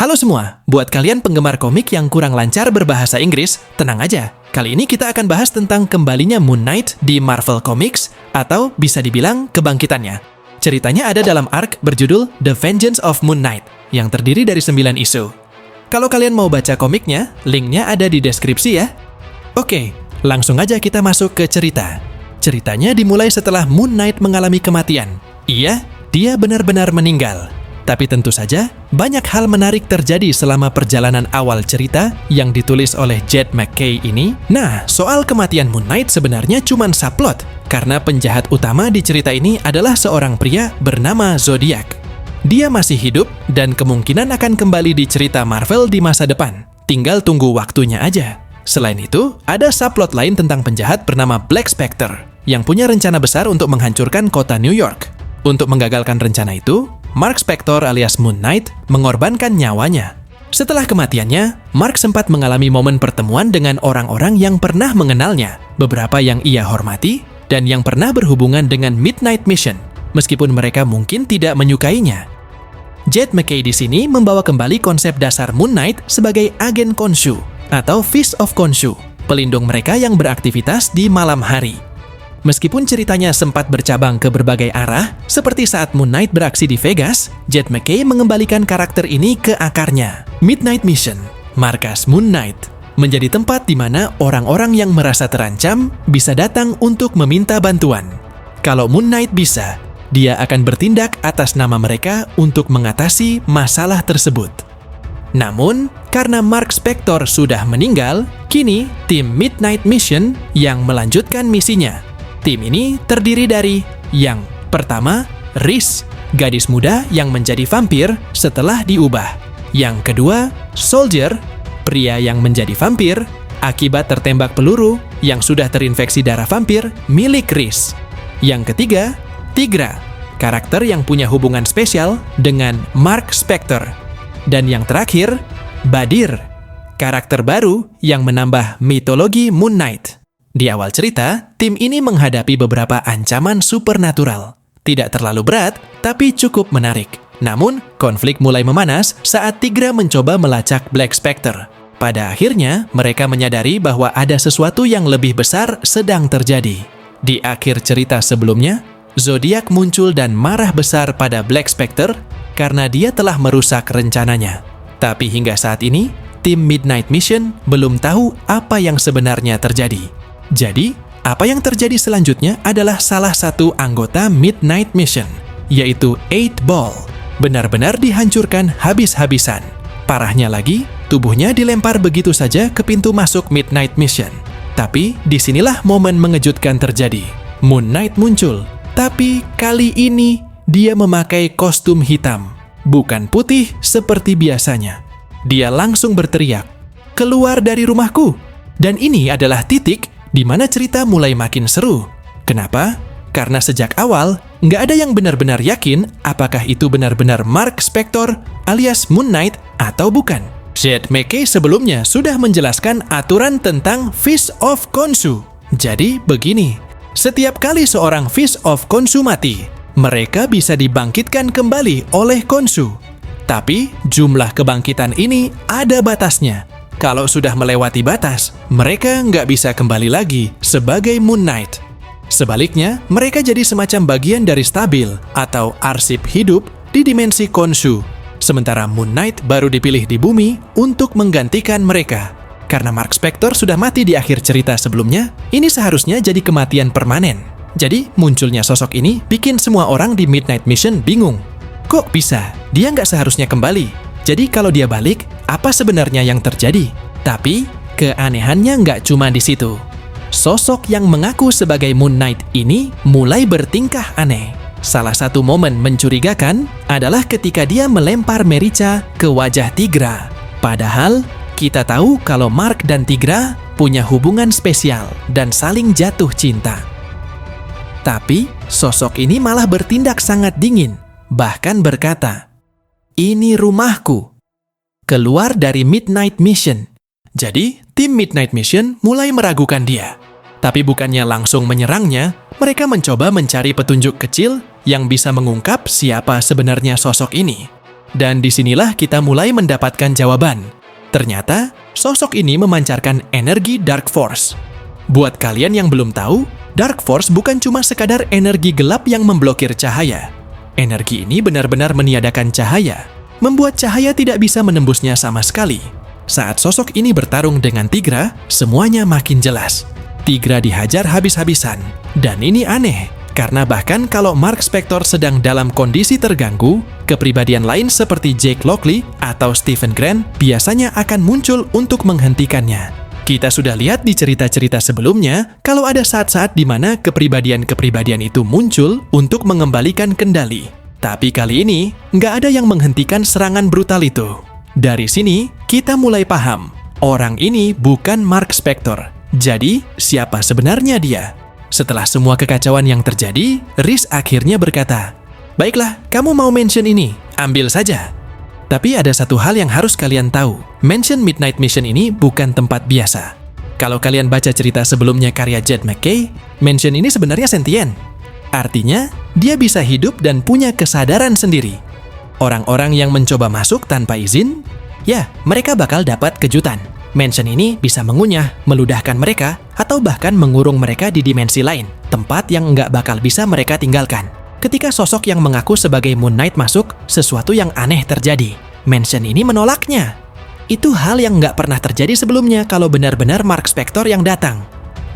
Halo semua, buat kalian penggemar komik yang kurang lancar berbahasa Inggris, tenang aja. Kali ini kita akan bahas tentang kembalinya Moon Knight di Marvel Comics, atau bisa dibilang kebangkitannya. Ceritanya ada dalam arc berjudul The Vengeance of Moon Knight, yang terdiri dari 9 isu. Kalau kalian mau baca komiknya, linknya ada di deskripsi ya. Oke, langsung aja kita masuk ke cerita. Ceritanya dimulai setelah Moon Knight mengalami kematian. Iya, dia benar-benar meninggal. Tapi tentu saja, banyak hal menarik terjadi selama perjalanan awal cerita yang ditulis oleh Jed MacKay ini. Nah, soal kematian Moon Knight sebenarnya cuma subplot, karena penjahat utama di cerita ini adalah seorang pria bernama Zodiac. Dia masih hidup dan kemungkinan akan kembali di cerita Marvel di masa depan. Tinggal tunggu waktunya aja. Selain itu, ada subplot lain tentang penjahat bernama Black Spectre, yang punya rencana besar untuk menghancurkan kota New York. Untuk menggagalkan rencana itu, Mark Spector alias Moon Knight mengorbankan nyawanya. Setelah kematiannya, Mark sempat mengalami momen pertemuan dengan orang-orang yang pernah mengenalnya, beberapa yang ia hormati, dan yang pernah berhubungan dengan Midnight Mission, meskipun mereka mungkin tidak menyukainya. Jed MacKay di sini membawa kembali konsep dasar Moon Knight sebagai agen Khonshu, atau Fist of Khonshu, pelindung mereka yang beraktivitas di malam hari. Meskipun ceritanya sempat bercabang ke berbagai arah, seperti saat Moon Knight beraksi di Vegas, Jed MacKay mengembalikan karakter ini ke akarnya. Midnight Mission, markas Moon Knight, menjadi tempat di mana orang-orang yang merasa terancam bisa datang untuk meminta bantuan. Kalau Moon Knight bisa, dia akan bertindak atas nama mereka untuk mengatasi masalah tersebut. Namun, karena Mark Spector sudah meninggal, kini tim Midnight Mission yang melanjutkan misinya. Tim ini terdiri dari yang pertama, Reese, gadis muda yang menjadi vampir setelah diubah. Yang kedua, Soldier, pria yang menjadi vampir akibat tertembak peluru yang sudah terinfeksi darah vampir milik Reese. Yang ketiga, Tigra, karakter yang punya hubungan spesial dengan Mark Spector. Dan yang terakhir, Badir, karakter baru yang menambah mitologi Moon Knight. Di awal cerita, tim ini menghadapi beberapa ancaman supernatural. Tidak terlalu berat, tapi cukup menarik. Namun, konflik mulai memanas saat Tigra mencoba melacak Black Spectre. Pada akhirnya, mereka menyadari bahwa ada sesuatu yang lebih besar sedang terjadi. Di akhir cerita sebelumnya, Zodiac muncul dan marah besar pada Black Spectre karena dia telah merusak rencananya. Tapi hingga saat ini, tim Midnight Mission belum tahu apa yang sebenarnya terjadi. Jadi, apa yang terjadi selanjutnya adalah salah satu anggota Midnight Mission, yaitu 8-Ball, benar-benar dihancurkan habis-habisan. Parahnya lagi, tubuhnya dilempar begitu saja ke pintu masuk Midnight Mission. Tapi, disinilah momen mengejutkan terjadi. Moon Knight muncul, tapi kali ini dia memakai kostum hitam, bukan putih seperti biasanya. Dia langsung berteriak, "Keluar dari rumahku!" Dan ini adalah titik di mana cerita mulai makin seru. Kenapa? Karena sejak awal, nggak ada yang benar-benar yakin apakah itu benar-benar Mark Spector alias Moon Knight atau bukan. Jed MacKay sebelumnya sudah menjelaskan aturan tentang Fist of Khonshu. Jadi begini, setiap kali seorang Fist of Khonshu mati, mereka bisa dibangkitkan kembali oleh Khonshu. Tapi jumlah kebangkitan ini ada batasnya. Kalau sudah melewati batas, mereka nggak bisa kembali lagi sebagai Moon Knight. Sebaliknya, mereka jadi semacam bagian dari stabil atau arsip hidup di dimensi Khonshu. Sementara Moon Knight baru dipilih di bumi untuk menggantikan mereka. Karena Mark Spector sudah mati di akhir cerita sebelumnya, ini seharusnya jadi kematian permanen. Jadi, munculnya sosok ini bikin semua orang di Midnight Mission bingung. Kok bisa? Dia nggak seharusnya kembali. Jadi kalau dia balik, apa sebenarnya yang terjadi? Tapi, keanehannya nggak cuma di situ. Sosok yang mengaku sebagai Moon Knight ini mulai bertingkah aneh. Salah satu momen mencurigakan adalah ketika dia melempar merica ke wajah Tigra. Padahal, kita tahu kalau Mark dan Tigra punya hubungan spesial dan saling jatuh cinta. Tapi, sosok ini malah bertindak sangat dingin, bahkan berkata, "Ini rumahku. Keluar dari Midnight Mission." Jadi, tim Midnight Mission mulai meragukan dia. Tapi bukannya langsung menyerangnya, mereka mencoba mencari petunjuk kecil yang bisa mengungkap siapa sebenarnya sosok ini. Dan disinilah kita mulai mendapatkan jawaban. Ternyata, sosok ini memancarkan energi Dark Force. Buat kalian yang belum tahu, Dark Force bukan cuma sekadar energi gelap yang memblokir cahaya. Energi ini benar-benar meniadakan cahaya, membuat cahaya tidak bisa menembusnya sama sekali. Saat sosok ini bertarung dengan Tigra, semuanya makin jelas. Tigra dihajar habis-habisan. Dan ini aneh, karena bahkan kalau Mark Spector sedang dalam kondisi terganggu, kepribadian lain seperti Jake Lockley atau Stephen Grant biasanya akan muncul untuk menghentikannya. Kita sudah lihat di cerita-cerita sebelumnya kalau ada saat-saat di mana kepribadian-kepribadian itu muncul untuk mengembalikan kendali. Tapi kali ini, nggak ada yang menghentikan serangan brutal itu. Dari sini, kita mulai paham, orang ini bukan Mark Spector. Jadi, siapa sebenarnya dia? Setelah semua kekacauan yang terjadi, Reese akhirnya berkata, "Baiklah, kamu mau mansion ini, ambil saja." Tapi ada satu hal yang harus kalian tahu, mansion Midnight Mission ini bukan tempat biasa. Kalau kalian baca cerita sebelumnya karya Jed McKay, mansion ini sebenarnya sentient. Artinya, dia bisa hidup dan punya kesadaran sendiri. Orang-orang yang mencoba masuk tanpa izin, ya, mereka bakal dapat kejutan. Mansion ini bisa mengunyah, meludahkan mereka, atau bahkan mengurung mereka di dimensi lain, tempat yang nggak bakal bisa mereka tinggalkan. Ketika sosok yang mengaku sebagai Moon Knight masuk, sesuatu yang aneh terjadi. Mansion ini menolaknya. Itu hal yang nggak pernah terjadi sebelumnya kalau benar-benar Mark Spector yang datang.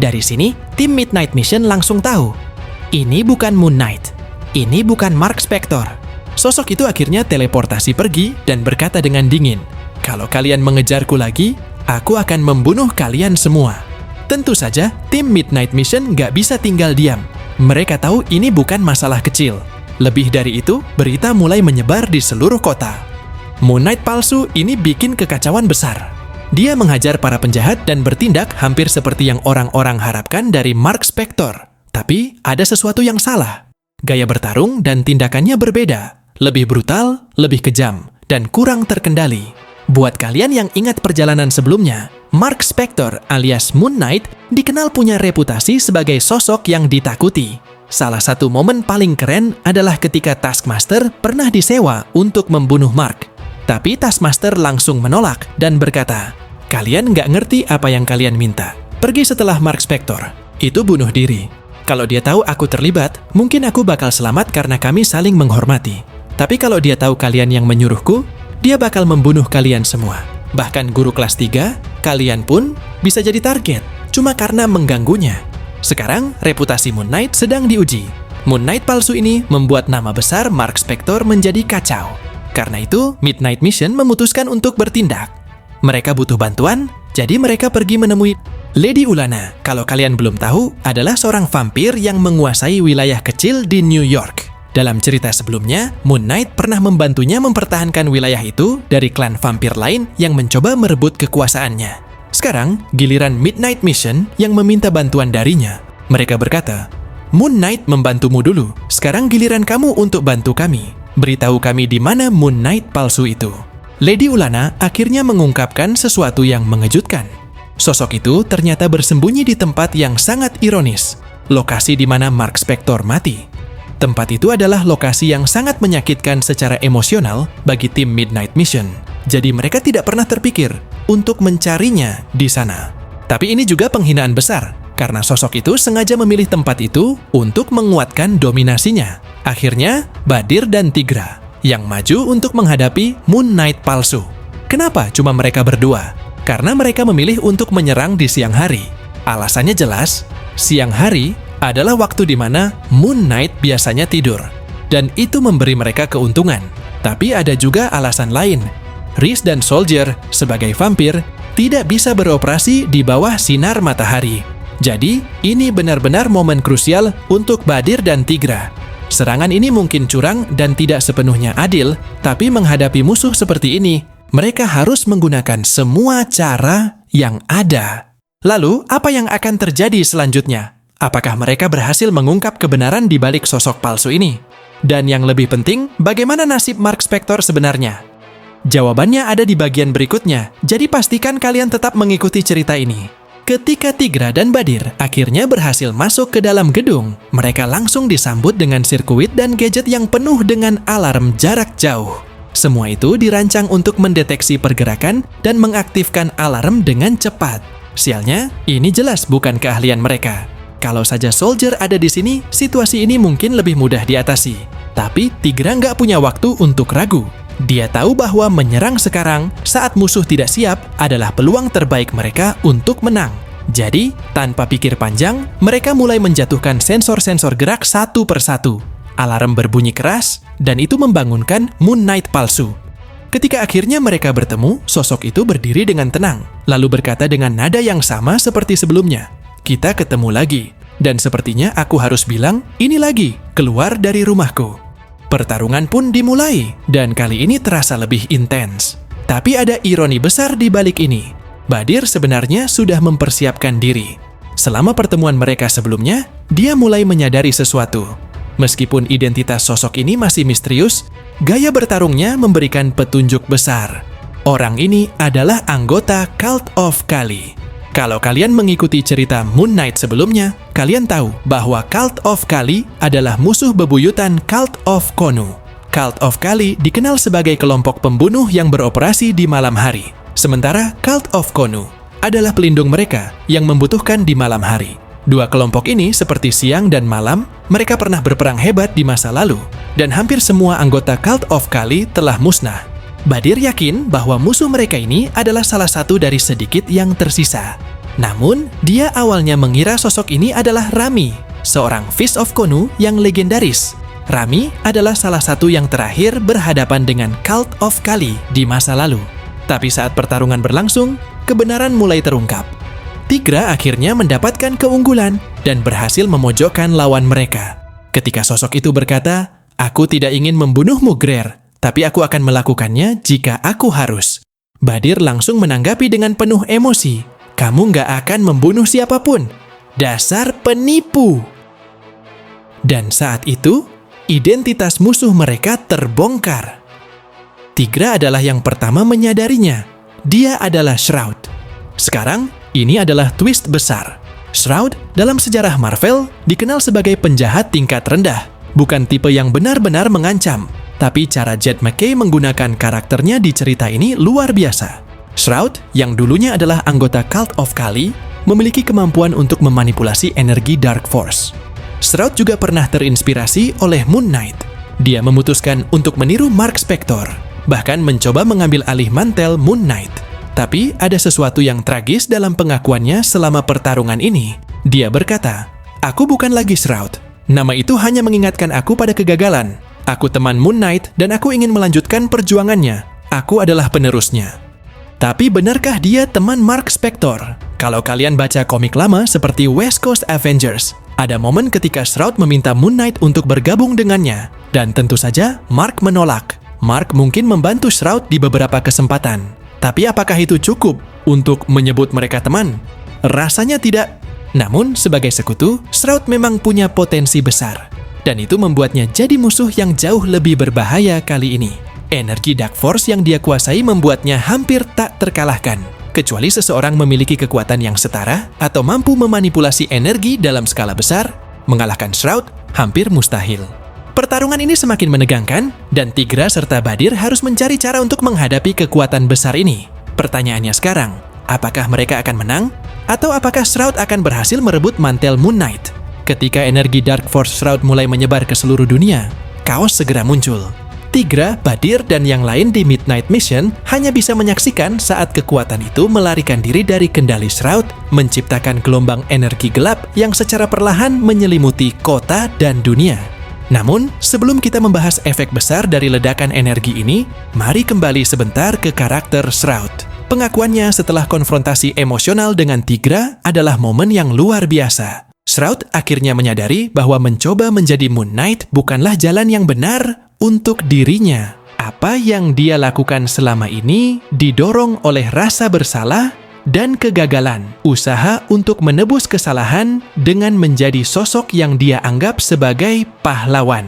Dari sini, tim Midnight Mission langsung tahu, ini bukan Moon Knight, ini bukan Mark Spector. Sosok itu akhirnya teleportasi pergi dan berkata dengan dingin, "Kalau kalian mengejarku lagi, aku akan membunuh kalian semua." Tentu saja, tim Midnight Mission nggak bisa tinggal diam. Mereka tahu ini bukan masalah kecil. Lebih dari itu, berita mulai menyebar di seluruh kota. Moon Knight palsu ini bikin kekacauan besar. Dia menghajar para penjahat dan bertindak hampir seperti yang orang-orang harapkan dari Mark Spector. Tapi, ada sesuatu yang salah. Gaya bertarung dan tindakannya berbeda. Lebih brutal, lebih kejam, dan kurang terkendali. Buat kalian yang ingat perjalanan sebelumnya, Mark Spector alias Moon Knight dikenal punya reputasi sebagai sosok yang ditakuti. Salah satu momen paling keren adalah ketika Taskmaster pernah disewa untuk membunuh Mark. Tapi Taskmaster langsung menolak dan berkata, "Kalian nggak ngerti apa yang kalian minta. Pergi setelah Mark Spector. Itu bunuh diri. Kalau dia tahu aku terlibat, mungkin aku bakal selamat karena kami saling menghormati. Tapi kalau dia tahu kalian yang menyuruhku, dia bakal membunuh kalian semua. Bahkan guru kelas 3, kalian pun bisa jadi target, cuma karena mengganggunya." Sekarang, reputasi Moon Knight sedang diuji. Moon Knight palsu ini membuat nama besar Mark Spector menjadi kacau. Karena itu, Midnight Mission memutuskan untuk bertindak. Mereka butuh bantuan, jadi mereka pergi menemui Lady Ulana. Kalau kalian belum tahu, adalah seorang vampir yang menguasai wilayah kecil di New York. Dalam cerita sebelumnya, Moon Knight pernah membantunya mempertahankan wilayah itu dari klan vampir lain yang mencoba merebut kekuasaannya. Sekarang, giliran Midnight Mission yang meminta bantuan darinya. Mereka berkata, "Moon Knight membantumu dulu, sekarang giliran kamu untuk bantu kami. Beritahu kami di mana Moon Knight palsu itu." Lady Ulana akhirnya mengungkapkan sesuatu yang mengejutkan. Sosok itu ternyata bersembunyi di tempat yang sangat ironis, lokasi di mana Mark Spector mati. Tempat itu adalah lokasi yang sangat menyakitkan secara emosional bagi tim Midnight Mission. Jadi mereka tidak pernah terpikir untuk mencarinya di sana. Tapi ini juga penghinaan besar, karena sosok itu sengaja memilih tempat itu untuk menguatkan dominasinya. Akhirnya, Badir dan Tigra yang maju untuk menghadapi Moon Knight palsu. Kenapa cuma mereka berdua? Karena mereka memilih untuk menyerang di siang hari. Alasannya jelas, siang hari adalah waktu di mana Moon Knight biasanya tidur. Dan itu memberi mereka keuntungan. Tapi ada juga alasan lain. Reese dan Soldier sebagai vampir tidak bisa beroperasi di bawah sinar matahari. Jadi, ini benar-benar momen krusial untuk Badir dan Tigra. Serangan ini mungkin curang dan tidak sepenuhnya adil, tapi menghadapi musuh seperti ini, mereka harus menggunakan semua cara yang ada. Lalu, apa yang akan terjadi selanjutnya? Apakah mereka berhasil mengungkap kebenaran di balik sosok palsu ini? Dan yang lebih penting, bagaimana nasib Mark Spector sebenarnya? Jawabannya ada di bagian berikutnya, jadi pastikan kalian tetap mengikuti cerita ini. Ketika Tigra dan Badir akhirnya berhasil masuk ke dalam gedung, mereka langsung disambut dengan sirkuit dan gadget yang penuh dengan alarm jarak jauh. Semua itu dirancang untuk mendeteksi pergerakan dan mengaktifkan alarm dengan cepat. Sialnya, ini jelas bukan keahlian mereka. Kalau saja Soldier ada di sini, situasi ini mungkin lebih mudah diatasi. Tapi Tigra nggak punya waktu untuk ragu. Dia tahu bahwa menyerang sekarang saat musuh tidak siap adalah peluang terbaik mereka untuk menang. Jadi, tanpa pikir panjang, mereka mulai menjatuhkan sensor-sensor gerak satu persatu. Alarm berbunyi keras, dan itu membangunkan Moon Knight palsu. Ketika akhirnya mereka bertemu, sosok itu berdiri dengan tenang, lalu berkata dengan nada yang sama seperti sebelumnya, "Kita ketemu lagi, dan sepertinya aku harus bilang, ini lagi, keluar dari rumahku." Pertarungan pun dimulai, dan kali ini terasa lebih intens. Tapi ada ironi besar di balik ini. Badir sebenarnya sudah mempersiapkan diri. Selama pertemuan mereka sebelumnya, dia mulai menyadari sesuatu. Meskipun identitas sosok ini masih misterius, gaya bertarungnya memberikan petunjuk besar. Orang ini adalah anggota Cult of Kali. Kalau kalian mengikuti cerita Moon Knight sebelumnya, kalian tahu bahwa Cult of Kali adalah musuh bebuyutan Cult of Khonu. Cult of Kali dikenal sebagai kelompok pembunuh yang beroperasi di malam hari. Sementara Cult of Khonu adalah pelindung mereka yang membutuhkan di malam hari. Dua kelompok ini seperti siang dan malam, mereka pernah berperang hebat di masa lalu, dan hampir semua anggota Cult of Kali telah musnah. Badir yakin bahwa musuh mereka ini adalah salah satu dari sedikit yang tersisa. Namun, dia awalnya mengira sosok ini adalah Rami, seorang Fist of Khonu yang legendaris. Rami adalah salah satu yang terakhir berhadapan dengan Cult of Kali di masa lalu. Tapi saat pertarungan berlangsung, kebenaran mulai terungkap. Tigra akhirnya mendapatkan keunggulan dan berhasil memojokkan lawan mereka. Ketika sosok itu berkata, "Aku tidak ingin membunuhmu, Greer, tapi aku akan melakukannya jika aku harus." Badir langsung menanggapi dengan penuh emosi, "Kamu nggak akan membunuh siapapun. Dasar penipu!" Dan saat itu, identitas musuh mereka terbongkar. Tigra adalah yang pertama menyadarinya. Dia adalah Shroud. Sekarang, ini adalah twist besar. Shroud dalam sejarah Marvel dikenal sebagai penjahat tingkat rendah, bukan tipe yang benar-benar mengancam. Tapi cara Jed MacKay menggunakan karakternya di cerita ini luar biasa. Shroud, yang dulunya adalah anggota Cult of Kali, memiliki kemampuan untuk memanipulasi energi Dark Force. Shroud juga pernah terinspirasi oleh Moon Knight. Dia memutuskan untuk meniru Mark Spector, bahkan mencoba mengambil alih mantel Moon Knight. Tapi ada sesuatu yang tragis dalam pengakuannya selama pertarungan ini. Dia berkata, "Aku bukan lagi Shroud. Nama itu hanya mengingatkan aku pada kegagalan. Aku teman Moon Knight dan aku ingin melanjutkan perjuangannya. Aku adalah penerusnya." Tapi benarkah dia teman Mark Spector? Kalau kalian baca komik lama seperti West Coast Avengers, ada momen ketika Shroud meminta Moon Knight untuk bergabung dengannya. Dan tentu saja, Mark menolak. Mark mungkin membantu Shroud di beberapa kesempatan. Tapi apakah itu cukup untuk menyebut mereka teman? Rasanya tidak. Namun, sebagai sekutu, Shroud memang punya potensi besar. Dan itu membuatnya jadi musuh yang jauh lebih berbahaya kali ini. Energi Dark Force yang dia kuasai membuatnya hampir tak terkalahkan. Kecuali seseorang memiliki kekuatan yang setara atau mampu memanipulasi energi dalam skala besar, mengalahkan Shroud hampir mustahil. Pertarungan ini semakin menegangkan, dan Tigra serta Badir harus mencari cara untuk menghadapi kekuatan besar ini. Pertanyaannya sekarang, apakah mereka akan menang? Atau apakah Shroud akan berhasil merebut mantel Moon Knight? Ketika energi Dark Force Shroud mulai menyebar ke seluruh dunia, kaos segera muncul. Tigra, Badir, dan yang lain di Midnight Mission hanya bisa menyaksikan saat kekuatan itu melarikan diri dari kendali Shroud, menciptakan gelombang energi gelap yang secara perlahan menyelimuti kota dan dunia. Namun, sebelum kita membahas efek besar dari ledakan energi ini, mari kembali sebentar ke karakter Shroud. Pengakuannya setelah konfrontasi emosional dengan Tigra adalah momen yang luar biasa. Shroud akhirnya menyadari bahwa mencoba menjadi Moon Knight bukanlah jalan yang benar untuk dirinya. Apa yang dia lakukan selama ini didorong oleh rasa bersalah dan kegagalan, usaha untuk menebus kesalahan dengan menjadi sosok yang dia anggap sebagai pahlawan.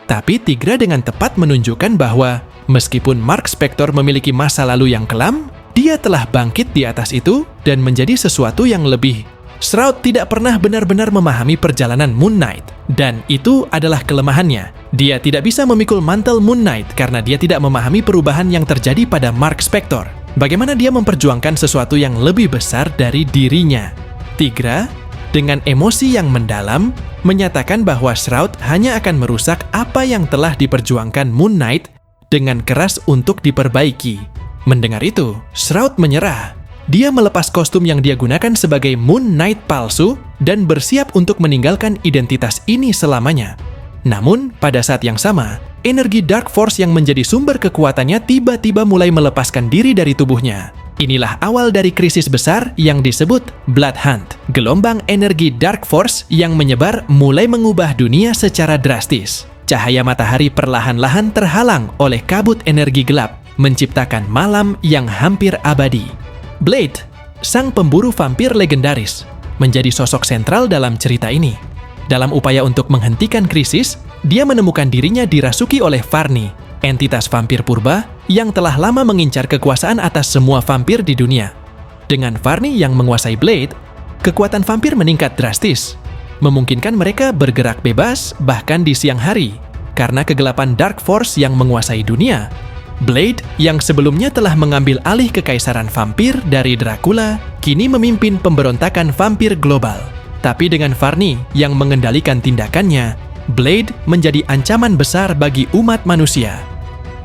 Tapi Tigra dengan tepat menunjukkan bahwa meskipun Mark Spector memiliki masa lalu yang kelam, dia telah bangkit di atas itu dan menjadi sesuatu yang lebih Shroud tidak pernah benar-benar memahami perjalanan Moon Knight, dan itu adalah kelemahannya. Dia tidak bisa memikul mantel Moon Knight karena dia tidak memahami perubahan yang terjadi pada Mark Spector. Bagaimana dia memperjuangkan sesuatu yang lebih besar dari dirinya. Tigra, dengan emosi yang mendalam, menyatakan bahwa Shroud hanya akan merusak apa yang telah diperjuangkan Moon Knight dengan keras untuk diperbaiki. Mendengar itu, Shroud menyerah. Dia melepas kostum yang dia gunakan sebagai Moon Knight palsu dan bersiap untuk meninggalkan identitas ini selamanya. Namun, pada saat yang sama, energi Dark Force yang menjadi sumber kekuatannya tiba-tiba mulai melepaskan diri dari tubuhnya. Inilah awal dari krisis besar yang disebut Blood Hunt, gelombang energi Dark Force yang menyebar mulai mengubah dunia secara drastis. Cahaya matahari perlahan-lahan terhalang oleh kabut energi gelap, menciptakan malam yang hampir abadi. Blade, sang pemburu vampir legendaris, menjadi sosok sentral dalam cerita ini. Dalam upaya untuk menghentikan krisis, dia menemukan dirinya dirasuki oleh Varni, entitas vampir purba yang telah lama mengincar kekuasaan atas semua vampir di dunia. Dengan Varni yang menguasai Blade, kekuatan vampir meningkat drastis, memungkinkan mereka bergerak bebas bahkan di siang hari. Karena kegelapan Dark Force yang menguasai dunia, Blade yang sebelumnya telah mengambil alih kekaisaran vampir dari Dracula, kini memimpin pemberontakan vampir global. Tapi dengan Varni yang mengendalikan tindakannya, Blade menjadi ancaman besar bagi umat manusia.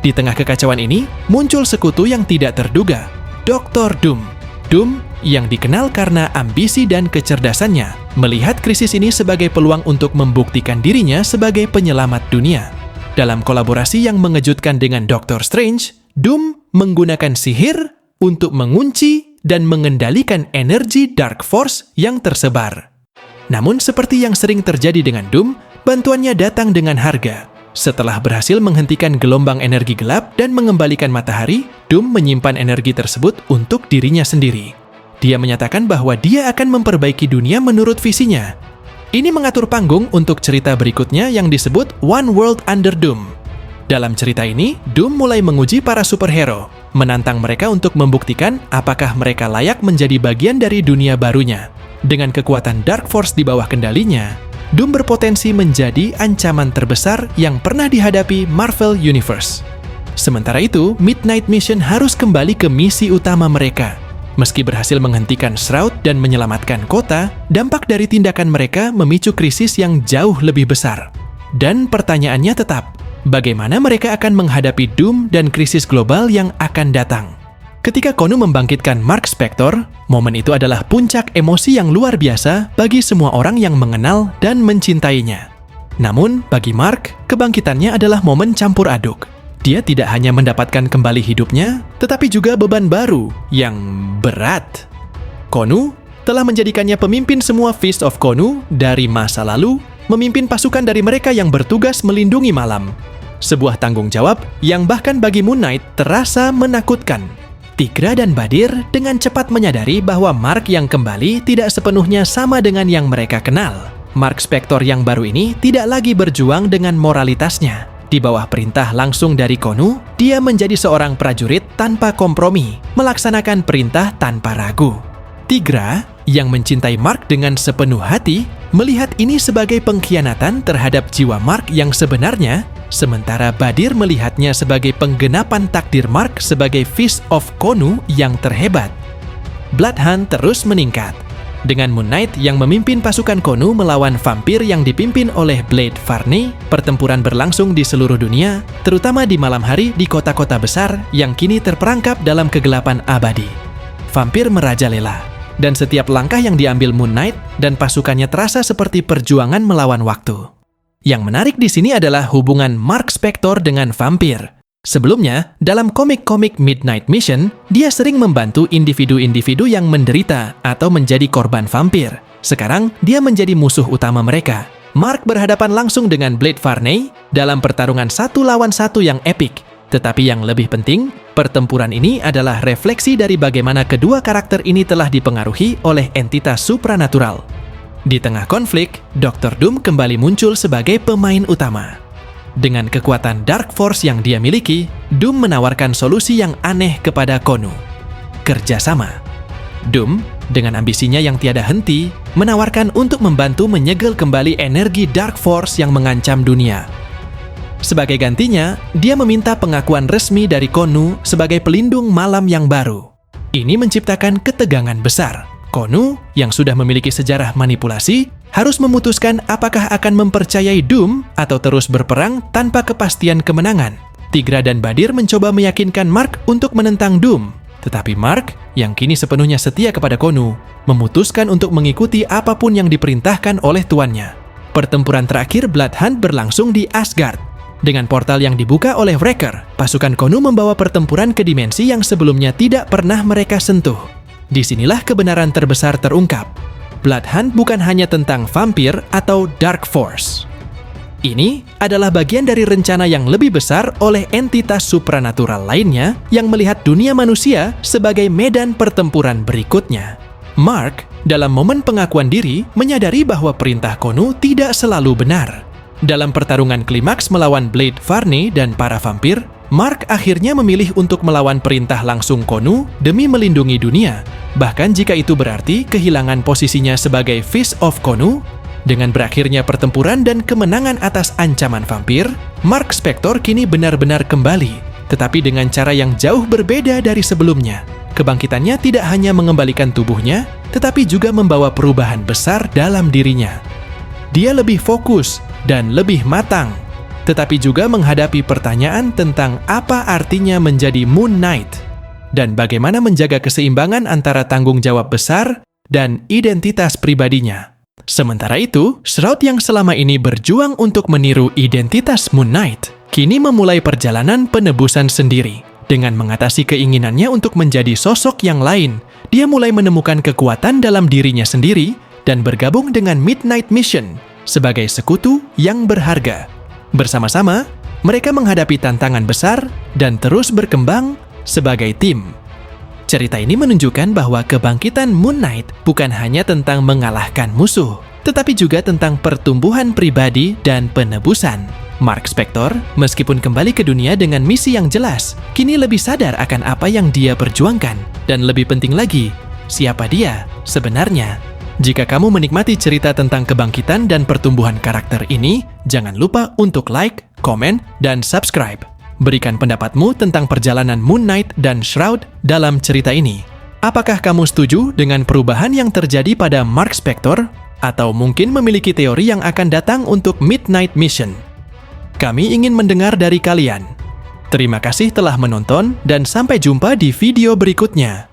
Di tengah kekacauan ini, muncul sekutu yang tidak terduga, Dr. Doom. Doom yang dikenal karena ambisi dan kecerdasannya, melihat krisis ini sebagai peluang untuk membuktikan dirinya sebagai penyelamat dunia. Dalam kolaborasi yang mengejutkan dengan Doctor Strange, Doom menggunakan sihir untuk mengunci dan mengendalikan energi Dark Force yang tersebar. Namun seperti yang sering terjadi dengan Doom, bantuannya datang dengan harga. Setelah berhasil menghentikan gelombang energi gelap dan mengembalikan matahari, Doom menyimpan energi tersebut untuk dirinya sendiri. Dia menyatakan bahwa dia akan memperbaiki dunia menurut visinya. Ini mengatur panggung untuk cerita berikutnya yang disebut One World Under Doom. Dalam cerita ini, Doom mulai menguji para superhero, menantang mereka untuk membuktikan apakah mereka layak menjadi bagian dari dunia barunya. Dengan kekuatan Dark Force di bawah kendalinya, Doom berpotensi menjadi ancaman terbesar yang pernah dihadapi Marvel Universe. Sementara itu, Midnight Mission harus kembali ke misi utama mereka. Meski berhasil menghentikan Shroud dan menyelamatkan kota, dampak dari tindakan mereka memicu krisis yang jauh lebih besar. Dan pertanyaannya tetap, bagaimana mereka akan menghadapi Doom dan krisis global yang akan datang? Ketika Khonu membangkitkan Mark Spector, momen itu adalah puncak emosi yang luar biasa bagi semua orang yang mengenal dan mencintainya. Namun, bagi Mark, kebangkitannya adalah momen campur aduk. Dia tidak hanya mendapatkan kembali hidupnya, tetapi juga beban baru yang berat. Khonu telah menjadikannya pemimpin semua Fist of Khonu dari masa lalu, memimpin pasukan dari mereka yang bertugas melindungi malam. Sebuah tanggung jawab yang bahkan bagi Moon Knight terasa menakutkan. Tigra dan Badir dengan cepat menyadari bahwa Mark yang kembali tidak sepenuhnya sama dengan yang mereka kenal. Mark Spector yang baru ini tidak lagi berjuang dengan moralitasnya. Di bawah perintah langsung dari Khonu, dia menjadi seorang prajurit tanpa kompromi, melaksanakan perintah tanpa ragu. Tigra, yang mencintai Mark dengan sepenuh hati, melihat ini sebagai pengkhianatan terhadap jiwa Mark yang sebenarnya, sementara Badir melihatnya sebagai penggenapan takdir Mark sebagai Fist of Khonu yang terhebat. Blood Hunt terus meningkat. Dengan Moon Knight yang memimpin pasukan Khonu melawan vampir yang dipimpin oleh Blade Varni, pertempuran berlangsung di seluruh dunia, terutama di malam hari di kota-kota besar yang kini terperangkap dalam kegelapan abadi. Vampir merajalela, dan setiap langkah yang diambil Moon Knight dan pasukannya terasa seperti perjuangan melawan waktu. Yang menarik di sini adalah hubungan Mark Spector dengan vampir. Sebelumnya, dalam komik-komik Midnight Mission, dia sering membantu individu-individu yang menderita atau menjadi korban vampir. Sekarang, dia menjadi musuh utama mereka. Mark berhadapan langsung dengan Blade Varney dalam pertarungan 1 lawan 1 yang epik. Tetapi yang lebih penting, pertempuran ini adalah refleksi dari bagaimana kedua karakter ini telah dipengaruhi oleh entitas supranatural. Di tengah konflik, Dr. Doom kembali muncul sebagai pemain utama. Dengan kekuatan Dark Force yang dia miliki, Doom menawarkan solusi yang aneh kepada Khonu. Kerjasama. Doom, dengan ambisinya yang tiada henti, menawarkan untuk membantu menyegel kembali energi Dark Force yang mengancam dunia. Sebagai gantinya, dia meminta pengakuan resmi dari Khonu sebagai pelindung malam yang baru. Ini menciptakan ketegangan besar. Khonu, yang sudah memiliki sejarah manipulasi, harus memutuskan apakah akan mempercayai Doom atau terus berperang tanpa kepastian kemenangan. Tigra dan Badir mencoba meyakinkan Mark untuk menentang Doom, tetapi Mark, yang kini sepenuhnya setia kepada Khonu, memutuskan untuk mengikuti apapun yang diperintahkan oleh tuannya. Pertempuran terakhir Blood Hunt berlangsung di Asgard. Dengan portal yang dibuka oleh Wrecker, pasukan Khonu membawa pertempuran ke dimensi yang sebelumnya tidak pernah mereka sentuh. Disinilah kebenaran terbesar terungkap. Blood Hunt bukan hanya tentang vampir atau Dark Force. Ini adalah bagian dari rencana yang lebih besar oleh entitas supranatural lainnya yang melihat dunia manusia sebagai medan pertempuran berikutnya. Mark, dalam momen pengakuan diri, menyadari bahwa perintah Khonu tidak selalu benar. Dalam pertarungan klimaks melawan Blade Varney dan para vampir, Mark akhirnya memilih untuk melawan perintah langsung Khonu demi melindungi dunia. Bahkan jika itu berarti kehilangan posisinya sebagai Fist of Khonu. Dengan berakhirnya pertempuran dan kemenangan atas ancaman vampir, Mark Spector kini benar-benar kembali, tetapi dengan cara yang jauh berbeda dari sebelumnya. Kebangkitannya tidak hanya mengembalikan tubuhnya, tetapi juga membawa perubahan besar dalam dirinya. Dia lebih fokus dan lebih matang, tetapi juga menghadapi pertanyaan tentang apa artinya menjadi Moon Knight dan bagaimana menjaga keseimbangan antara tanggung jawab besar dan identitas pribadinya. Sementara itu, Shroud yang selama ini berjuang untuk meniru identitas Moon Knight, kini memulai perjalanan penebusan sendiri. Dengan mengatasi keinginannya untuk menjadi sosok yang lain, dia mulai menemukan kekuatan dalam dirinya sendiri dan bergabung dengan Midnight Mission sebagai sekutu yang berharga. Bersama-sama, mereka menghadapi tantangan besar dan terus berkembang sebagai tim. Cerita ini menunjukkan bahwa kebangkitan Moon Knight bukan hanya tentang mengalahkan musuh, tetapi juga tentang pertumbuhan pribadi dan penebusan. Mark Spector, meskipun kembali ke dunia dengan misi yang jelas, kini lebih sadar akan apa yang dia perjuangkan. Dan lebih penting lagi, siapa dia sebenarnya. Jika kamu menikmati cerita tentang kebangkitan dan pertumbuhan karakter ini, jangan lupa untuk like, komen, dan subscribe. Berikan pendapatmu tentang perjalanan Moon Knight dan Shroud dalam cerita ini. Apakah kamu setuju dengan perubahan yang terjadi pada Mark Spector? Atau mungkin memiliki teori yang akan datang untuk Midnight Mission? Kami ingin mendengar dari kalian. Terima kasih telah menonton dan sampai jumpa di video berikutnya.